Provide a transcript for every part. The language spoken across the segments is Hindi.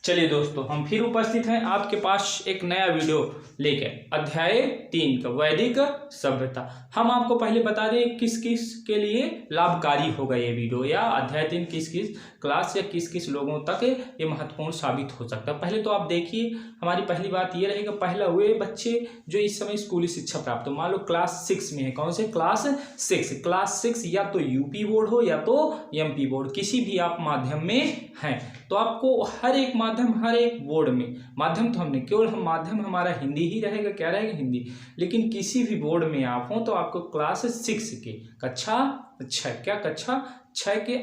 चलिए दोस्तों, हम फिर उपस्थित हैं आपके पास एक नया वीडियो लेकर। अध्याय 3 का वैदिक सभ्यता। हम आपको पहले बता दें किस किस के लिए लाभकारी होगा ये वीडियो, या अध्याय 3 किस किस क्लास या किस किस लोगों तक ये महत्वपूर्ण साबित हो सकता है। पहले तो आप देखिए, हमारी पहली बात ये रहेगा, पहला वे बच्चे जो इस समय स्कूली शिक्षा प्राप्त हो, मान लो क्लास 6 में है। कौन से क्लास 6? क्लास 6 या तो यूपी बोर्ड हो या तो एमपी बोर्ड, किसी भी आप माध्यम में हैं तो आपको हर एक माध्यम, हर एक बोर्ड में माध्यम तो हमने केवल हम माध्यम हमारा हिंदी ही रहेगा। क्या रहेगा? हिंदी। लेकिन किसी भी बोर्ड में आप हो तो आपको क्लास 6 के कक्षा 6, क्या कक्षा 6 के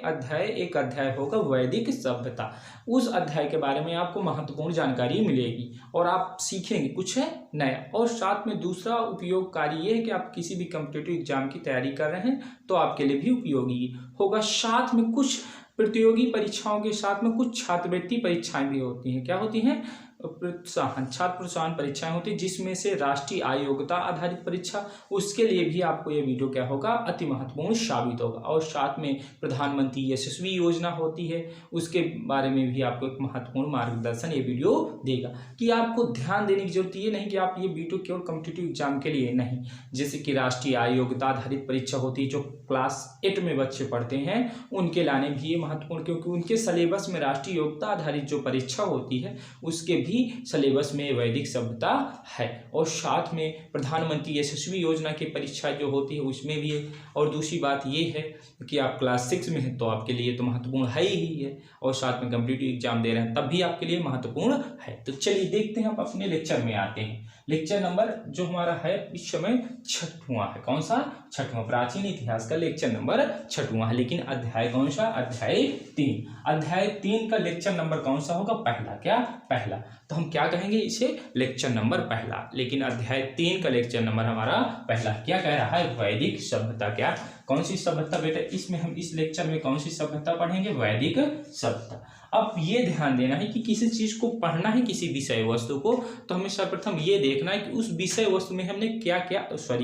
एक अध्याय होगा वैदिक सभ्यता। उस अध्याय के बारे में आपको महत्वपूर्ण जानकारी मिलेगी और आप सीखेंगे कुछ है नया। और साथ में दूसरा उपयोगकारी ये है कि आप किसी भी कॉम्पिटिटिव एग्जाम की तैयारी कर रहे हैं तो आपके लिए भी उपयोगी होगा। साथ में कुछ प्रतियोगी परीक्षाओं के साथ में कुछ छात्रवृत्ति परीक्षाएं भी होती हैं। क्या होती हैं? प्रोत्साहन, छात्र प्रोत्साहन परीक्षाएं होती है, जिसमें से राष्ट्रीय आयोग्यता आधारित परीक्षा, उसके लिए भी आपको ये वीडियो क्या होगा? अति महत्वपूर्ण साबित होगा। और साथ में प्रधानमंत्री यशस्वी योजना होती है, उसके बारे में भी आपको एक महत्वपूर्ण मार्गदर्शन ये वीडियो देगा। कि आपको ध्यान देने की जरूरत ये नहीं कि आप ये वीडियो केवल कॉम्पिटिटिव एग्जाम के लिए नहीं, जैसे कि राष्ट्रीय आयोग्यता आधारित परीक्षा होती है जो क्लास 8 में बच्चे पढ़ते हैं, उनके लाने भी ये महत्वपूर्ण, क्योंकि उनके सिलेबस में राष्ट्रीय योग्यता आधारित जो परीक्षा होती है उसके भी सिलेबस में वैदिक सभ्यता है। और साथ में प्रधानमंत्री यशस्वी योजना की परीक्षा जो होती है उसमें भी है। और दूसरी बात ये है कि आप क्लास 6 में हैं तो आपके लिए तो महत्वपूर्ण है ही है, और साथ में कॉम्पिटिटिव एग्जाम दे रहे हैं तब भी आपके लिए महत्वपूर्ण है। तो चलिए देखते हैं, हम अपने लेक्चर में आते हैं। लेक्चर नंबर जो हमारा है इस समय 6वां है। कौन सा? 6वां। प्राचीन इतिहास का लेक्चर नंबर 6वां है। लेकिन अध्याय कौन सा? अध्याय 3। अध्याय 3 का लेक्चर नंबर कौन सा होगा? पहला। क्या? पहला। तो हम क्या कहेंगे इसे? लेक्चर नंबर पहला। लेकिन अध्याय 3 का लेक्चर नंबर हमारा पहला। क्या कह रहा है? वैदिक सभ्यता। क्या? कौन सी सभ्यता बेटा? इसमें हम इस लेक्चर में कौन सी सभ्यता पढ़ेंगे? वैदिक सभ्यता। अब ये ध्यान देना है कि किसी चीज को पढ़ना है, किसी विषय वस्तु को, तो हमें सर्वप्रथम ये देखना है कि उस विषय वस्तु में हमने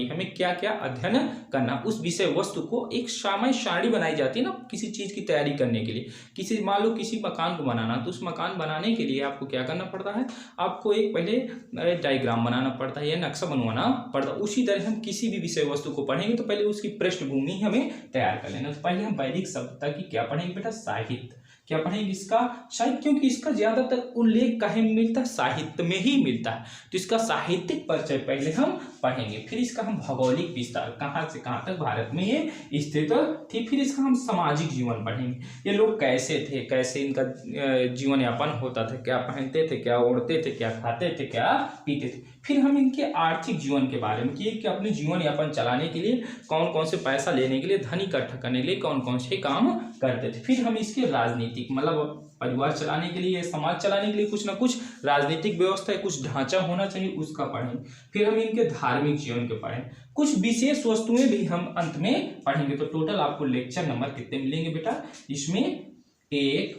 हमें क्या क्या अध्ययन करना। उस विषय वस्तु को एक समय सारणी बनाई जाती है ना, किसी चीज की तैयारी करने के लिए। मान लो किसी मकान को बनाना, तो उस मकान बनाने के लिए आपको क्या करना पड़ता है? आपको एक पहले डायग्राम बनाना पड़ता है या नक्शा बनवाना पड़ता है। उसी तरह हम किसी भी विषय वस्तु को पढ़ेंगे तो पहले उसकी पृष्ठभूमि हमें तैयार कर लेना। तो पहले हम वैदिक सभ्यता की क्या पढ़ेंगे बेटा? साहित्य। क्या पढ़ेंगे? इसका साहित्य, क्योंकि इसका ज्यादातर उल्लेख कहीं मिलता है? साहित्य में ही मिलता है। तो इसका साहित्यिक परिचय पहले हम पढ़ेंगे, फिर इसका हम भौगोलिक विस्तार, कहाँ से कहाँ तक भारत में ये स्थित थी, फिर इसका हम सामाजिक जीवन पढ़ेंगे। ये लोग कैसे थे, कैसे इनका जीवन यापन होता था, क्या पहनते थे, क्या ओढ़ते थे, क्या खाते थे, क्या पीते थे। फिर हम इनके आर्थिक जीवन के बारे में कि अपने जीवन यापन चलाने के लिए कौन कौन से पैसा लेने के लिए, धन इकट्ठा करने के लिए कौन कौन से काम करते थे। फिर हम इसके राजनीतिक, मतलब परिवार चलाने के लिए, समाज चलाने के लिए कुछ ना कुछ राजनीतिक व्यवस्था, कुछ ढांचा होना चाहिए, उसका पढ़ें। फिर हम इनके धार्मिक जीवन के पढ़ें। कुछ विशेष वस्तुएं भी हम अंत में पढ़ेंगे। तो टोटल आपको लेक्चर नंबर कितने मिलेंगे बेटा? इसमें 1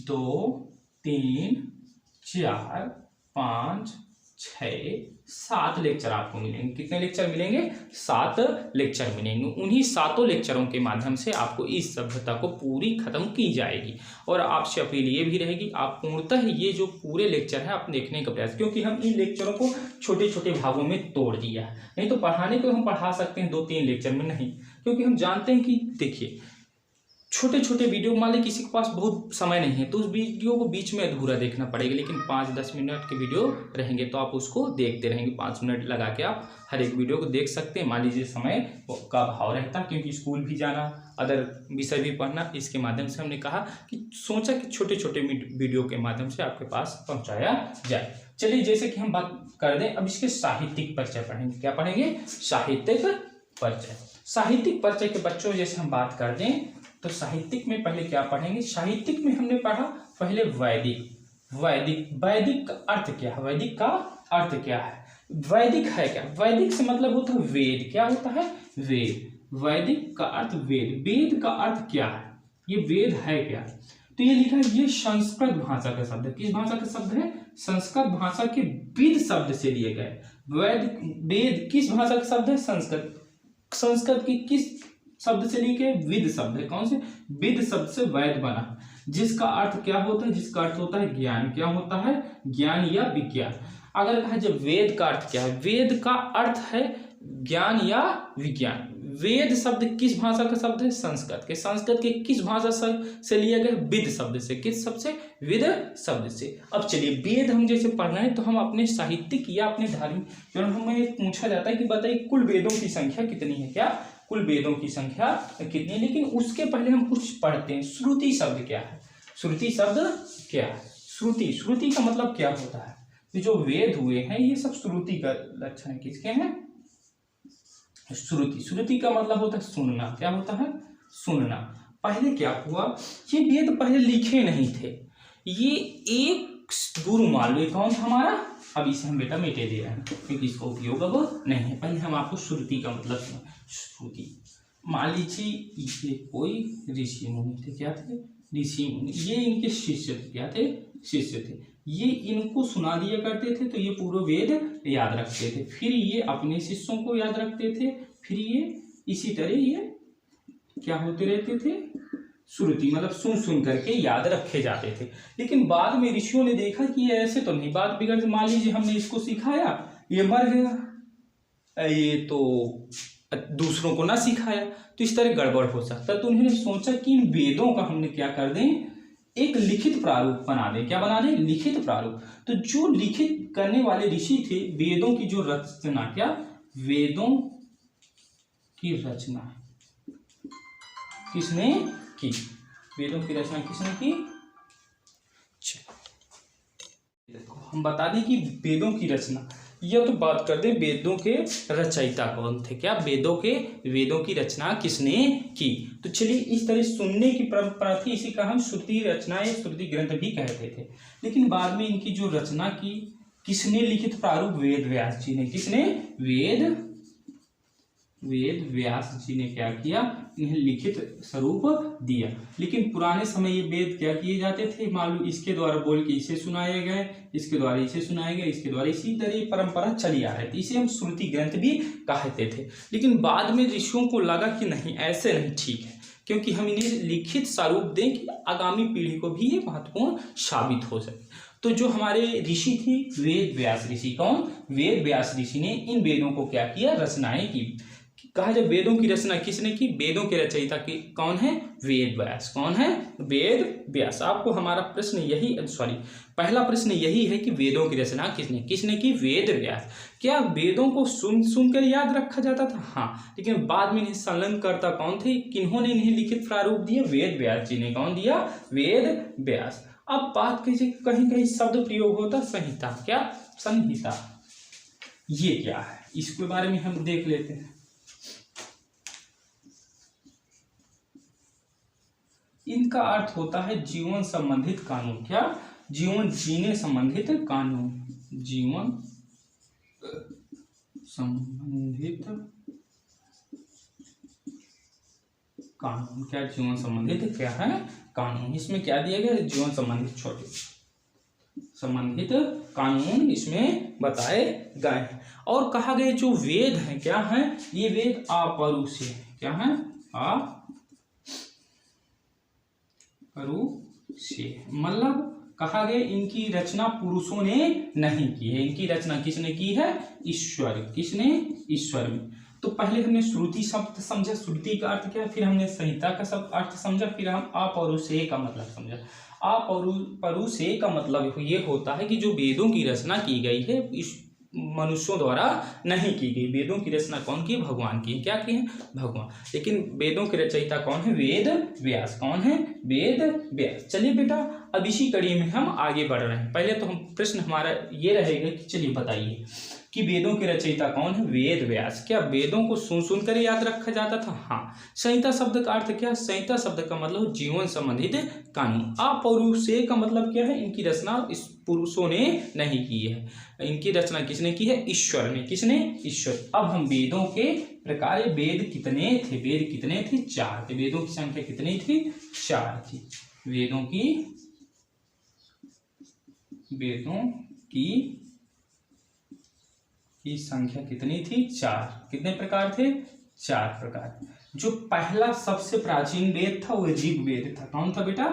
2 3 4 5 6 7 लेक्चर आपको मिलेंगे। कितने लेक्चर मिलेंगे? 7 लेक्चर मिलेंगे। उन्हीं 7 लेक्चरों के माध्यम से आपको इस सभ्यता को पूरी खत्म की जाएगी। और आपसे अपील ये भी रहेगी, आप पूर्णतः ये जो पूरे लेक्चर है आप देखने का प्रयास, क्योंकि हम इन लेक्चरों को छोटे छोटे भागों में तोड़ दिया है। नहीं तो पढ़ाने को हम पढ़ा सकते हैं 2-3 लेक्चर में, नहीं, क्योंकि हम जानते हैं कि देखिए छोटे छोटे वीडियो, मान ली किसी के पास बहुत समय नहीं है तो उस वीडियो को बीच में अधूरा देखना पड़ेगा। लेकिन 5-10 मिनट के वीडियो रहेंगे तो आप उसको देखते रहेंगे। 5 मिनट लगा के आप हर एक वीडियो को देख सकते हैं। मान लीजिए समय का अभाव रहता है, क्योंकि स्कूल भी जाना, अदर विषय भी पढ़ना, इसके माध्यम से हमने कहा कि सोचा कि छोटे छोटे वीडियो के माध्यम से आपके पास पहुँचाया जाए। चलिए, जैसे कि हम बात कर दें, अब इसके साहित्यिक परिचय पढ़ेंगे। क्या पढ़ेंगे? साहित्यिक परिचय। साहित्यिक परिचय के बच्चों जैसे हम बात कर दें तो साहित्यिक में पहले क्या पढ़ेंगे? साहित्यिक में हमने पढ़ा पहले वैदिक का अर्थ क्या है? वैदिक का अर्थ क्या है? वैदिक है क्या? वैदिक से मतलब होता है वेद। क्या होता है? वेद। वैदिक का अर्थ वेद। वेद का अर्थ क्या है? ये वेद है क्या? तो ये लिखा है, ये संस्कृत भाषा का शब्द है। किस भाषा का शब्द है? संस्कृत भाषा के वेद शब्द से लिए गए। वेद किस भाषा का शब्द है? संस्कृत। संस्कृत की किस शब्द से लेके विद शब्द है, कौन से, विद शब्द से वैद बना, जिसका अर्थ क्या होता है, जिसका अर्थ होता है ज्ञान, क्या होता है, ज्ञान या विज्ञान। अगर कहा जब वेद का अर्थ क्या है, वेद का अर्थ है ज्ञान या विज्ञान। वेद शब्द किस भाषा का शब्द है, संस्कृत के, संस्कृत के किस भाषा से लिया गया, विद शब्द से, किस शब्द से, विद शब्द से। अब चलिए वेद हम जैसे पढ़ रहे हैं तो हम अपने साहित्यिक या अपने धार्मिक, जो हमें पूछा जाता है कि बताइए कुल वेदों की संख्या कितनी है, क्या कुल वेदों की संख्या कितनी है, लेकिन उसके पहले हम कुछ पढ़ते हैं। श्रुति शब्द क्या है, श्रुति शब्द क्या है, श्रुति, श्रुति का मतलब क्या होता है, ये जो वेद हुए हैं ये सब श्रुति का लक्षण है, किसके हैं, श्रुति, श्रुति का मतलब होता है सुनना, क्या होता है, सुनना। पहले क्या हुआ, ये वेद पहले लिखे नहीं थे, ये एक गुरु मान लो, कौन था हमारा, अब इसे हम बेटा मिटे दे रहे हैं क्योंकि इसका उपयोग अब नहीं है। पहले हम आपको श्रुति का मतलब सुना, श्रुति, मान लीजिए ये कोई ऋषि मुनि थे, क्या थे, ऋषि मुनि, ये इनके शिष्य थे, क्या थे, शिष्य थे, ये इनको सुना दिया करते थे तो ये पूरा वेद याद रखते थे, फिर ये अपने शिष्यों को याद रखते थे, फिर ये इसी तरह ये क्या होते रहते थे, श्रुति मतलब सुन सुन करके याद रखे जाते थे। लेकिन बाद में ऋषियों ने देखा कि ये ऐसे तो नहीं, बात बिगड़, मान लीजिए हमने इसको सिखाया, ये मर गया, ये तो दूसरों को ना सिखाया, तो इस तरह गड़बड़ हो सकता, तो उन्होंने सोचा कि इन वेदों का हमने क्या कर दें, एक लिखित प्रारूप बना दें, क्या बना दें, लिखित प्रारूप। तो जो लिखित करने वाले ऋषि थे, वेदों की जो रचना, क्या वेदों की रचना किसने की, वेदों की रचना किसने की, देखो हम बता दें कि वेदों की रचना, यह तो बात कर दे वेदों के रचयिता कौन थे, क्या वेदों की रचना किसने की। तो चलिए इस तरह सुनने की परंपरा थी, इसी का हम श्रुति रचना या श्रुति ग्रंथ भी कहते थे। लेकिन बाद में इनकी जो रचना की, किसने लिखित प्रारूप, वेद व्यास जी ने, किसने, वेद व्यास जी ने क्या किया, इन्हें लिखित स्वरूप दिया। लेकिन पुराने समय ये वेद क्या किए जाते थे, मालूम, इसके द्वारा बोल के इसे सुनाए गए, इसके द्वारा इसे सुनाए गए, इसके द्वारा, इसी तरह परंपरा चली आ रही थी, इसे हम श्रुति ग्रंथ भी कहते थे। लेकिन बाद में ऋषियों को लगा कि नहीं, ऐसे नहीं ठीक है, क्योंकि हम इन्हें लिखित स्वरूप दें कि आगामी पीढ़ी को भी ये महत्वपूर्ण साबित हो सके। तो जो हमारे ऋषि थी वेद व्यास ऋषि, कौन, वेद व्यास ऋषि ने इन वेदों को क्या किया, रचनाएं की। कहा जब वेदों की रचना किसने की, वेदों के रचयिता की कौन है, वेद व्यास, कौन है, वेद व्यास। आपको हमारा प्रश्न यही, सॉरी पहला प्रश्न यही है कि वेदों की रचना किसने की, वेद व्यास। क्या वेदों को सुन सुनकर याद रखा जाता था, हाँ, लेकिन बाद में इन्हें संलग्नकर्ता कौन थे, किन्होंने इन्हें लिखित प्रारूप दिया, वेद व्यास जी ने, कौन दिया, वेद व्यास। अब बात कीजिए, कहीं कहीं शब्द प्रयोग होता संहिता, क्या, संहिता, ये क्या है, इसके बारे में हम देख लेते हैं। इनका अर्थ होता है जीवन संबंधित कानून, क्या, जीवन जीने संबंधित कानून, जीवन संबंधित कानून, क्या जीवन संबंधित क्या है, कानून। इसमें क्या दिया गया, जीवन संबंधित, छोटे संबंधित कानून इसमें बताए गए हैं। और कहा गया जो वेद हैं क्या है, ये वेद अपरुषीय, क्या है, अपरुषीय, मतलब कहा गया इनकी रचना पुरुषों ने नहीं की है, इनकी रचना किसने की है, ईश्वर, किसने, ईश्वर में। तो पहले हमने श्रुति शब्द समझा, श्रुति का अर्थ क्या है, फिर हमने संहिता का शब्द अर्थ समझा, फिर हम अपरुषेय का मतलब समझा। अपरुषेय का मतलब ये होता है कि जो वेदों की रचना की गई है इस मनुष्यों द्वारा नहीं की गई, वेदों की रचना कौन की, भगवान की, क्या की है, भगवान। लेकिन वेदों के रचयिता कौन है, वेद व्यास, कौन है, वेद व्यास। चलिए बेटा अब इसी कड़ी में हम आगे बढ़ रहे हैं। पहले तो हम प्रश्न हमारा ये रहेगा कि चलिए बताइए कि वेदों के रचयिता कौन है, वेद व्यास। क्या वेदों को सुन सुनकर याद रखा जाता था, हाँ। संहिता शब्द का अर्थ क्या, संहिता शब्द का मतलब जीवन संबंधित कानून। अपरुषेय का मतलब क्या है, इनकी रचना इस पुरुषों ने नहीं की है, इनकी रचना किसने की है, ईश्वर ने, किसने, ईश्वर। अब हम वेदों के प्रकार, वेद कितने थे, वेद कितने थे, 4 थे, वेदों की संख्या कितनी थी, 4 थी, वेदों की संख्या कितनी थी, 4। कितने प्रकार थे, 4 प्रकार। जो पहला सबसे प्राचीन वेद था वो ऋग्वेद था। कौन था बेटा?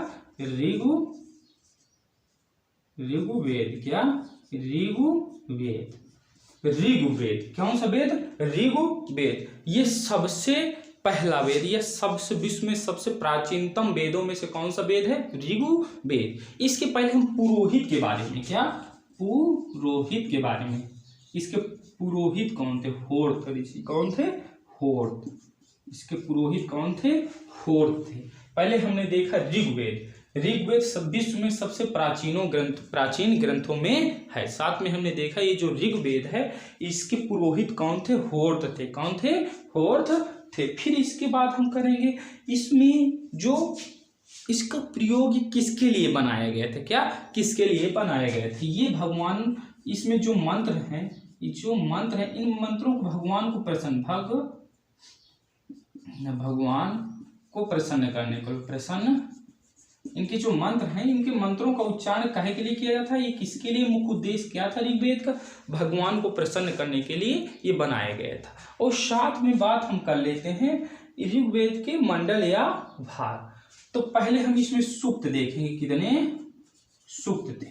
ऋग्वेद। क्या? ऋग्वेद। ऋग्वेद कौन सा वेद? ऋग्वेद। ये सबसे पहला वेद, यह सबसे विश्व में सबसे प्राचीनतम वेदों में से कौन सा वेद है? ऋग्वेद। इसके पहले हम पुरोहित के बारे में, क्या? पुरोहित के बारे में। इसके पुरोहित कौन थे? होर्थ ऋषि। कौन थे? होर्थ। इसके पुरोहित कौन थे? होर्थ थे। पहले हमने देखा ऋग्वेद। ऋग्वेद विश्व में सबसे प्राचीन ग्रंथों में है। साथ में हमने देखा ये जो ऋग्वेद है इसके पुरोहित कौन थे? होर्थ थे। कौन थे? होर्थ थे। फिर इसके बाद हम करेंगे इसमें जो इसका प्रयोग किसके लिए बनाया गया था? क्या? किसके लिए बनाया गया था? ये भगवान, इसमें जो मंत्र हैं, इन मंत्रों को भगवान को प्रसन्न करने को इनके जो मंत्र हैं, इनके मंत्रों का उच्चारण काहे के लिए किया जाता है? ये किसके लिए? मुख्य उद्देश्य क्या था ऋग्वेद का? भगवान को प्रसन्न करने के लिए ये बनाया गया था। और साथ में बात हम कर लेते हैं ऋग्वेद के मंडल या भाग। तो पहले हम इसमें सूक्त देखेंगे, कितने सूक्त थे?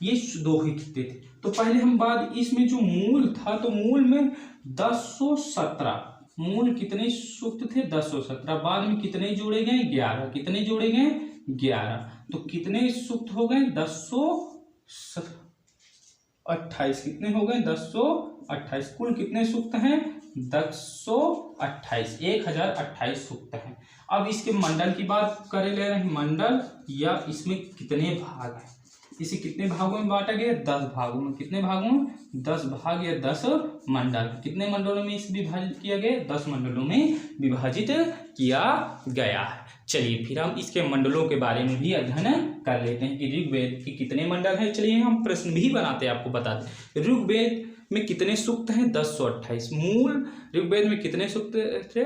ये 2 ही थे। तो पहले हम बात, इसमें जो मूल था तो मूल में 1017 मूल कितने सूक्त थे? 1017। बाद में कितने जोड़े गए? 11। कितने जोड़े गए? 11। तो कितने सूक्त हो गए? 1028। कितने हो गए? 1028। कुल कितने सूक्त हैं? 1028। 1028 सूक्त हैं। अब इसके मंडल की बात कर ले रहे हैं। मंडल या इसमें कितने भाग हैं? इसे कितने भागों में बांटा गया? 10 भागों में। कितने भागों में? 10 भाग या 10 मंडल। कितने मंडलों में इसे विभाजित किया गया? 10 मंडलों में विभाजित किया गया है। चलिए फिर हम इसके मंडलों के बारे में भी अध्ययन कर लेते हैं कि ऋग्वेद के कितने मंडल हैं। चलिए हम प्रश्न भी बनाते हैं, आपको बताते हैं। ऋग्वेद में कितने सूक्त हैं? 1028। मूल ऋग्वेद में कितने सूक्त थे?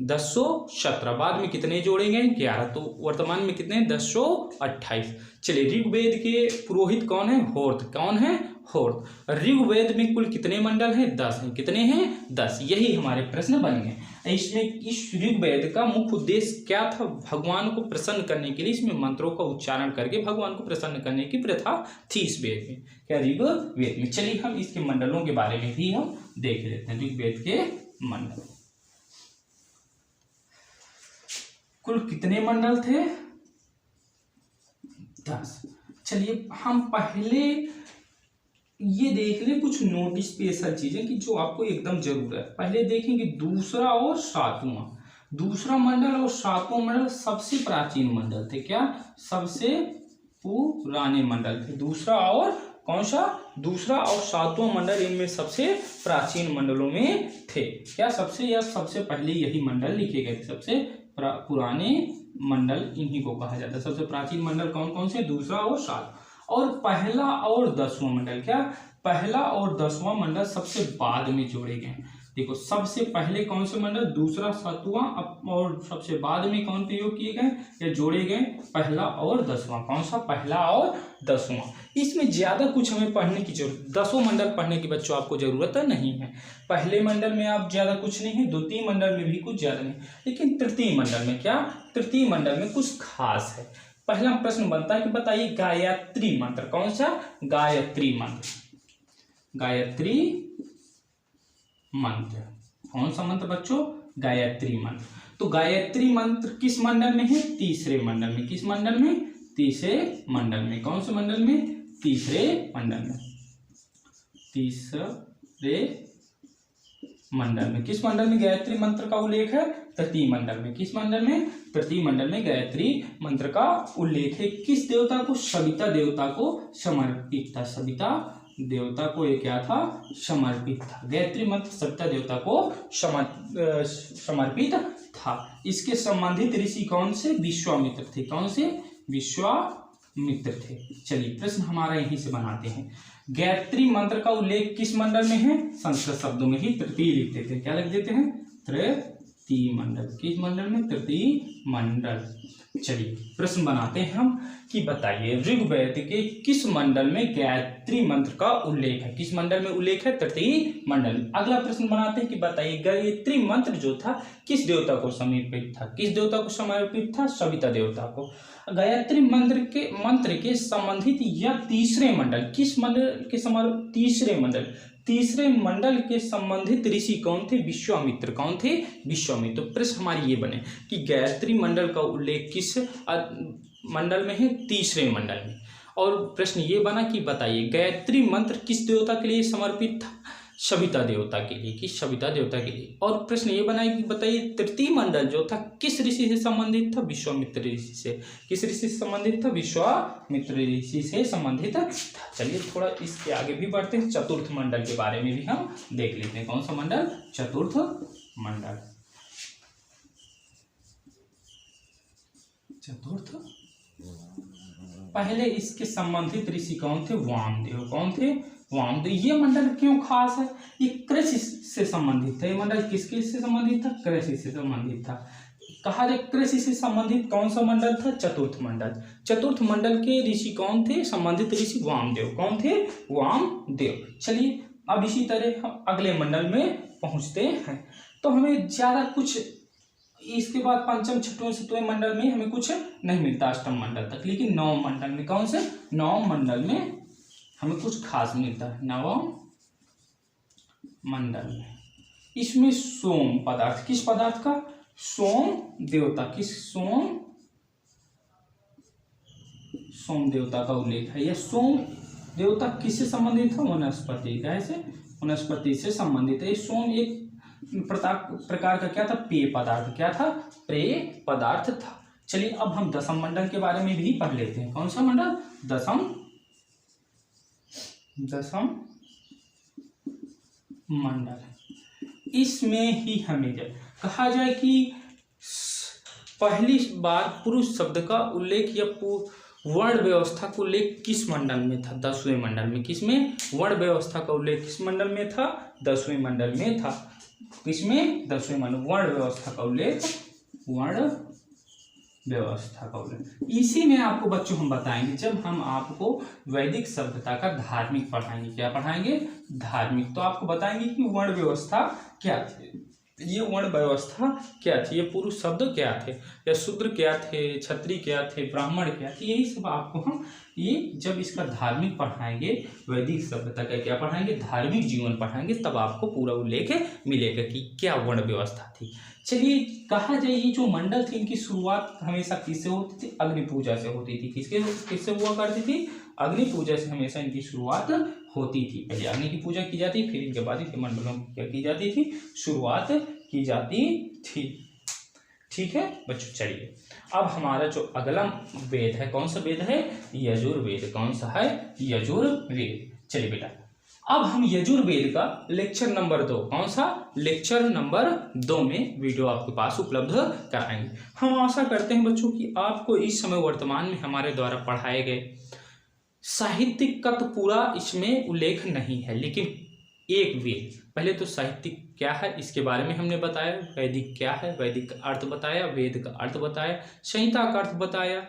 1017। बाद में कितने जोड़ेंगे? 11। तो वर्तमान में कितने? 1028। चलिए ऋग्वेद के पुरोहित कौन है? होर्थ। कौन है? होर्थ। ऋग्वेद में कुल कितने मंडल हैं? 10 हैं। कितने हैं? 10। यही हमारे प्रश्न बन गए। इसमें इस ऋग्वेद का मुख्य उद्देश्य क्या था? भगवान को प्रसन्न करने के लिए इसमें मंत्रों का उच्चारण करके भगवान को प्रसन्न करने की प्रथा थी इस वेद में। क्या? ऋग्वेद में। चलिए हम इसके मंडलों के बारे में भी हम देख लेते हैं। ऋग्वेद के मंडल कुल कितने मंडल थे? 10। चलिए हम पहले ये देख लें कुछ नोटिस स्पेशल चीजें कि जो आपको एकदम जरूर है। पहले देखेंगे दूसरा और सातवां। दूसरा मंडल और सातवां मंडल सबसे प्राचीन मंडल थे। क्या? सबसे पुराने मंडल थे। दूसरा और कौन सा? दूसरा और सातवां मंडल इनमें सबसे प्राचीन मंडलों में थे। क्या? सबसे पहले यही मंडल लिखे गए थे। सबसे पुराने मंडल इन्हीं को कहा जाता है। सबसे प्राचीन मंडल कौन कौन से? दूसरा और सात। और पहला और 10वां मंडल। क्या? पहला और 10वां मंडल सबसे बाद में जोड़े गए। देखो सबसे पहले कौन से मंडल? दूसरा, सातवां, और सबसे बाद में कौन प्रयोग किए गए या जोड़े गए? पहला और 10वां। कौन सा? पहला और 10वां। इसमें ज्यादा कुछ हमें पढ़ने की जरूरत, 10 मंडल पढ़ने की बच्चों आपको जरूरत नहीं है। पहले मंडल में आप ज्यादा कुछ नहीं है, द्वितीय मंडल में भी कुछ ज्यादा नहीं, लेकिन तृतीय मंडल में क्या? तृतीय मंडल में कुछ खास है। पहला प्रश्न बनता है कि बताइए गायत्री मंत्र। कौन सा? गायत्री मंत्र। गायत्री मंत्र कौन सा मंत्र बच्चों? गायत्री मंत्र। तो गायत्री मंत्र किस मंडल में है? तीसरे मंडल में। किस मंडल में? तीसरे मंडल में। कौन से मंडल में? तीसरे मंडल में। तीसरे मंडल में। किस मंडल में गायत्री मंत्र का उल्लेख है? तृतीय मंडल में। किस मंडल में? तृतीय मंडल में गायत्री मंत्र का उल्लेख है। किस देवता को? सविता देवता को समर्पित था। सविता देवता को ये क्या था? समर्पित था। गायत्री मंत्र सविता देवता को समर्पित था। इसके संबंधित ऋषि कौन से? विश्वामित्र थे। कौन से? विश्वामित्र थे। चलिए प्रश्न हमारा यहीं से बनाते हैं। गायत्री मंत्र का उल्लेख किस मंडल में है? संस्कृत शब्दों में ही तृतीय लिख देते हैं। क्या लिख देते हैं? तृतीय मंडल, किस मंडल में? तृतीय मंडल। चलिए प्रश्न बनाते हैं हम कि बताइए ऋग्वेद के किस मंडल में गायत्री मंत्र का उल्लेख है? किस मंडल में उल्लेख है? तृतीय मंडल में। अगला प्रश्न बनाते हैं कि बताइए गायत्री मंत्र जो था किस देवता को समर्पित था? किस देवता को समर्पित था? सविता देवता को। गायत्री मंत्र के संबंधित या तीसरे मंडल, किस मंडल के तीसरे मंडल के संबंधित ऋषि कौन थे? विश्वामित्र। कौन थे? विश्वामित्र। तो प्रश्न हमारी ये बने कि गायत्री मंडल का उल्लेख किस मंडल में है? तीसरे मंडल में। और प्रश्न ये बना कि बताइए गायत्री मंत्र किस देवता के लिए समर्पित था? सविता देवता के लिए। किस? सविता देवता के लिए। और प्रश्न ये बना कि बताइए तृतीय मंडल जो था किस ऋषि से संबंधित था? विश्वामित्र ऋषि से। किस ऋषि से संबंधित था? विश्वामित्र ऋषि से संबंधित था। चलिए थोड़ा इसके आगे भी बढ़ते हैं, चतुर्थ मंडल के बारे में भी हम देख लेते हैं। कौन सा मंडल? चतुर्थ मंडल। चतुर्थ, पहले इसके संबंधित ऋषि कौन थे? वामदेव। कौन थे? वामदेव। ये मंडल क्यों खास है? ये कृषि से संबंधित था। ये मंडल किसके से संबंधित था? कृषि से संबंधित था। कहा जाए कृषि से संबंधित कौन सा मंडल था? चतुर्थ मंडल। चतुर्थ मंडल के ऋषि कौन थे? संबंधित ऋषि वामदेव। कौन थे? वामदेव। चलिए अब इसी तरह हम अगले मंडल में पहुंचते हैं। तो हमें ज्यादा कुछ इसके बाद पंचम, छठवें, सातवें मंडल में हमें कुछ नहीं मिलता अष्टम मंडल तक, लेकिन नवम मंडल में, कौन से? नवम मंडल में हमें कुछ खास मिलता है। नवम मंडल में इसमें सोम पदार्थ, किस पदार्थ का? सोम देवता। किस? सोम देवता का उल्लेख है। यह सोम देवता किससे संबंधित था? वनस्पति। कैसे? वनस्पति से संबंधित है। सोम एक प्रकार का क्या था? पेय पदार्थ। क्या था? पेय पदार्थ था। चलिए अब हम दसम मंडल के बारे में भी पढ़ लेते हैं। कौन सा मंडल? दसम मंडल। इसमें ही हमें कहा जाए कि पहली बार पुरुष शब्द का उल्लेख या वर्ण व्यवस्था का उल्लेख किस मंडल में था? 10वें मंडल में। किसमें? वर्ण व्यवस्था का उल्लेख किस मंडल में था? 10वें मंडल में था। किसमें? 10वें मंडल। वर्ण व्यवस्था का उल्लेख, वर्ण व्यवस्था का उल्लेख इसी में आपको बच्चों हम बताएंगे जब हम आपको वैदिक सभ्यता का धार्मिक पढ़ाएंगे। क्या पढ़ाएंगे? धार्मिक। तो आपको बताएंगे कि वर्ण व्यवस्था क्या थी, ये वर्ण व्यवस्था क्या थी, ये पुरुष शब्द क्या थे, या शूद्र क्या थे, क्षत्रिय क्या थे, ब्राह्मण क्या थे, यही सब आपको हम ये जब इसका धार्मिक पढ़ाएंगे, वैदिक सभ्यता का क्या पढ़ाएंगे? धार्मिक जीवन पढ़ाएंगे, तब आपको पूरा उल्लेख मिलेगा कि क्या वर्ण व्यवस्था थी। चलिए कहा जाए ये जो मंडल थे इनकी शुरुआत हमेशा किससे होती थी? अग्नि पूजा से होती थी। किससे हुआ करती थी? अग्नि पूजा से हमेशा इनकी शुरुआत होती थी। पहले अग्नि की पूजा की जाती, फिर इनके बाद इनके मंडलों की क्या की जाती थी? शुरुआत की जाती थी। ठीक है बच्चों, चलिए अब हमारा जो अगला वेद है, कौन सा वेद है? यजुर्वेद। कौन सा है? यजुर्वेद। चलिए बेटा, अब हम यजुर्वेद का लेक्चर नंबर 2, कौन सा? लेक्चर नंबर 2 में वीडियो आपके पास उपलब्ध कराएंगे। हम आशा करते हैं बच्चों कि आपको इस समय वर्तमान में हमारे द्वारा पढ़ाए गए साहित्य का तो पूरा इसमें उल्लेख नहीं है, लेकिन एक वेद, पहले तो साहित्य क्या है इसके बारे में हमने बताया, वैदिक क्या है, वैदिक का अर्थ बताया, वेद का अर्थ बताया, संहिता का अर्थ बताया,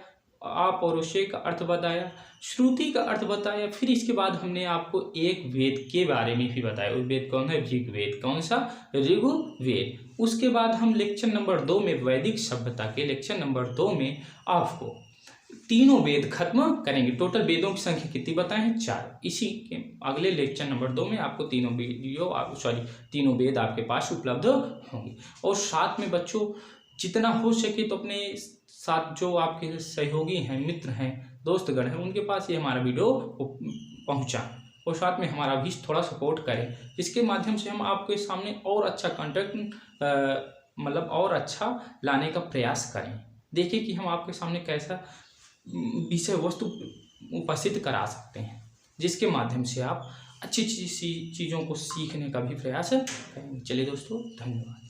अपौरुषेय का अर्थ बताया, श्रुति का अर्थ बताया, फिर इसके बाद हमने आपको एक वेद के बारे में भी बताया। वो वेद कौन है? ऋग्वेद। कौन सा? ऋग्वेद। उसके बाद हम लेक्चर नंबर 2 में वैदिक सभ्यता के लेक्चर नंबर 2 में आपको तीनों वेद खत्म करेंगे। टोटल वेदों की संख्या कितनी बताए हैं? 4। इसी के अगले लेक्चर नंबर 2 में आपको तीनों वेद आपके पास उपलब्ध होंगे। और साथ में बच्चों जितना हो सके तो अपने साथ जो आपके सहयोगी हैं, मित्र हैं, दोस्तगण हैं, उनके पास ये हमारा वीडियो पहुंचाएं और साथ में हमारा भी थोड़ा सपोर्ट करें। इसके माध्यम से हम आपके सामने और अच्छा कंटेंट और अच्छा लाने का प्रयास करें। देखिए कि हम आपके सामने कैसा विषय वस्तु उपस्थित करा सकते हैं, जिसके माध्यम से आप अच्छी चीज़ों को सीखने का भी प्रयास करेंगे। चलिए दोस्तों, धन्यवाद।